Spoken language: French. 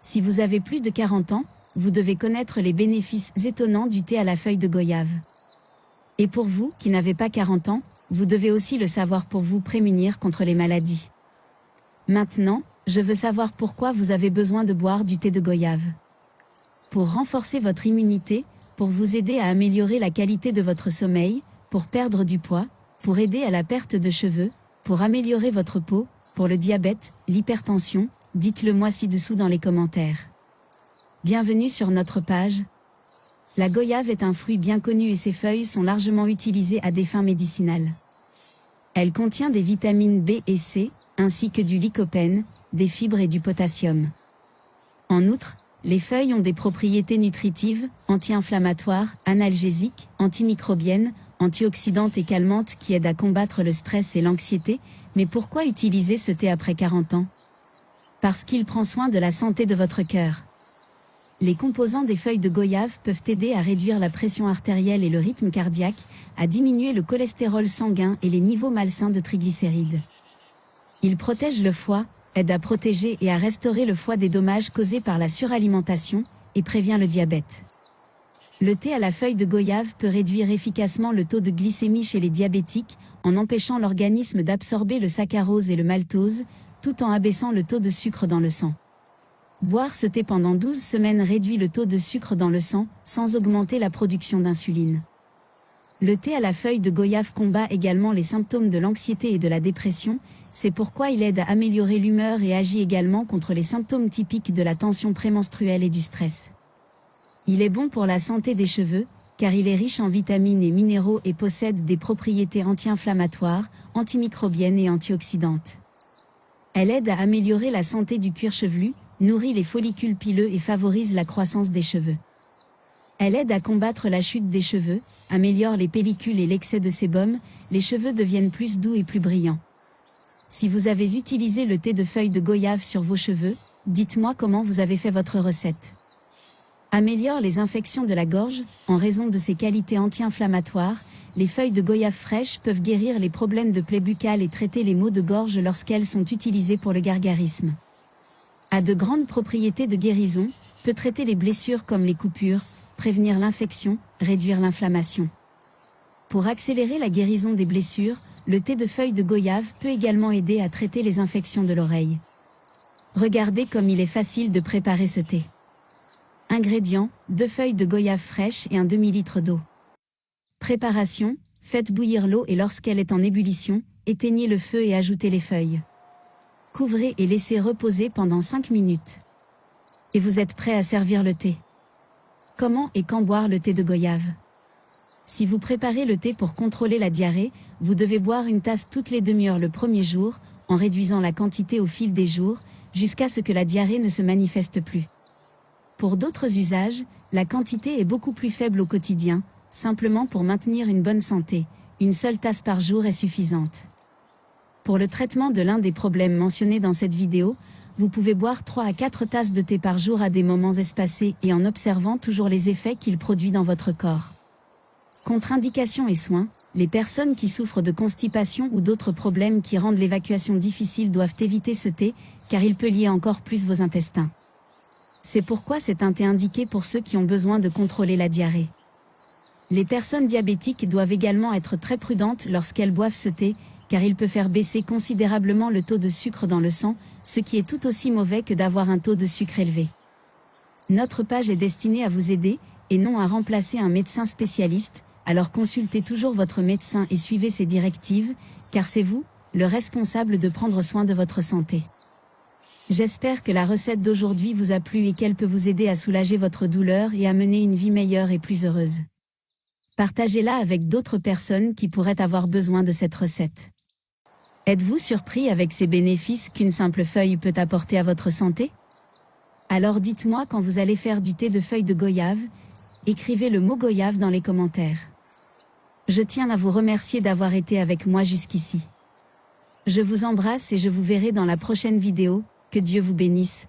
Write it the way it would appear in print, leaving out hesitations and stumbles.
Si vous avez plus de 40 ans, vous devez connaître les bénéfices étonnants du thé à la feuille de goyave. Et pour vous, qui n'avez pas 40 ans, vous devez aussi le savoir pour vous prémunir contre les maladies. Maintenant, je veux savoir pourquoi vous avez besoin de boire du thé de goyave. Pour renforcer votre immunité, pour vous aider à améliorer la qualité de votre sommeil, pour perdre du poids, pour aider à la perte de cheveux, pour améliorer votre peau, pour le diabète, l'hypertension, dites-le moi ci-dessous dans les commentaires. Bienvenue sur notre page. La goyave est un fruit bien connu et ses feuilles sont largement utilisées à des fins médicinales. Elle contient des vitamines B et C, ainsi que du lycopène, des fibres et du potassium. En outre, les feuilles ont des propriétés nutritives, anti-inflammatoires, analgésiques, antimicrobiennes, antioxydantes et calmantes qui aident à combattre le stress et l'anxiété. Mais pourquoi utiliser ce thé après 40 ans? Parce qu'il prend soin de la santé de votre cœur. Les composants des feuilles de goyave peuvent aider à réduire la pression artérielle et le rythme cardiaque, à diminuer le cholestérol sanguin et les niveaux malsains de triglycérides. Ils protègent le foie, aident à protéger et à restaurer le foie des dommages causés par la suralimentation, et prévient le diabète. Le thé à la feuille de goyave peut réduire efficacement le taux de glycémie chez les diabétiques, en empêchant l'organisme d'absorber le saccharose et le maltose, tout en abaissant le taux de sucre dans le sang. Boire ce thé pendant 12 semaines réduit le taux de sucre dans le sang, sans augmenter la production d'insuline. Le thé à la feuille de goyave combat également les symptômes de l'anxiété et de la dépression, c'est pourquoi il aide à améliorer l'humeur et agit également contre les symptômes typiques de la tension prémenstruelle et du stress. Il est bon pour la santé des cheveux, car il est riche en vitamines et minéraux et possède des propriétés anti-inflammatoires, antimicrobiennes et antioxydantes. Elle aide à améliorer la santé du cuir chevelu, nourrit les follicules pileux et favorise la croissance des cheveux. Elle aide à combattre la chute des cheveux, améliore les pellicules et l'excès de sébum, les cheveux deviennent plus doux et plus brillants. Si vous avez utilisé le thé de feuilles de goyave sur vos cheveux, dites-moi comment vous avez fait votre recette. Améliore les infections de la gorge, en raison de ses qualités anti-inflammatoires, les feuilles de goyave fraîches peuvent guérir les problèmes de plaies buccales et traiter les maux de gorge lorsqu'elles sont utilisées pour le gargarisme. A de grandes propriétés de guérison, peut traiter les blessures comme les coupures, prévenir l'infection, réduire l'inflammation. Pour accélérer la guérison des blessures, le thé de feuilles de goyave peut également aider à traiter les infections de l'oreille. Regardez comme il est facile de préparer ce thé. Ingrédients, 2 feuilles de goyave fraîches et un demi-litre d'eau. Préparation, faites bouillir l'eau et lorsqu'elle est en ébullition, éteignez le feu et ajoutez les feuilles. Couvrez et laissez reposer pendant 5 minutes. Et vous êtes prêt à servir le thé. Comment et quand boire le thé de goyave? Si vous préparez le thé pour contrôler la diarrhée, vous devez boire une tasse toutes les demi-heures le premier jour, en réduisant la quantité au fil des jours, jusqu'à ce que la diarrhée ne se manifeste plus. Pour d'autres usages, la quantité est beaucoup plus faible au quotidien, simplement pour maintenir une bonne santé, une seule tasse par jour est suffisante. Pour le traitement de l'un des problèmes mentionnés dans cette vidéo, vous pouvez boire 3 à 4 tasses de thé par jour à des moments espacés et en observant toujours les effets qu'il produit dans votre corps. Contre-indications et soins, les personnes qui souffrent de constipation ou d'autres problèmes qui rendent l'évacuation difficile doivent éviter ce thé, car il peut lier encore plus vos intestins. C'est pourquoi c'est un thé indiqué pour ceux qui ont besoin de contrôler la diarrhée. Les personnes diabétiques doivent également être très prudentes lorsqu'elles boivent ce thé, car il peut faire baisser considérablement le taux de sucre dans le sang, ce qui est tout aussi mauvais que d'avoir un taux de sucre élevé. Notre page est destinée à vous aider, et non à remplacer un médecin spécialiste, alors consultez toujours votre médecin et suivez ses directives, car c'est vous, le responsable de prendre soin de votre santé. J'espère que la recette d'aujourd'hui vous a plu et qu'elle peut vous aider à soulager votre douleur et à mener une vie meilleure et plus heureuse. Partagez-la avec d'autres personnes qui pourraient avoir besoin de cette recette. Êtes-vous surpris avec ces bénéfices qu'une simple feuille peut apporter à votre santé? Alors dites-moi quand vous allez faire du thé de feuilles de goyave, écrivez le mot goyave dans les commentaires. Je tiens à vous remercier d'avoir été avec moi jusqu'ici. Je vous embrasse et je vous verrai dans la prochaine vidéo, que Dieu vous bénisse.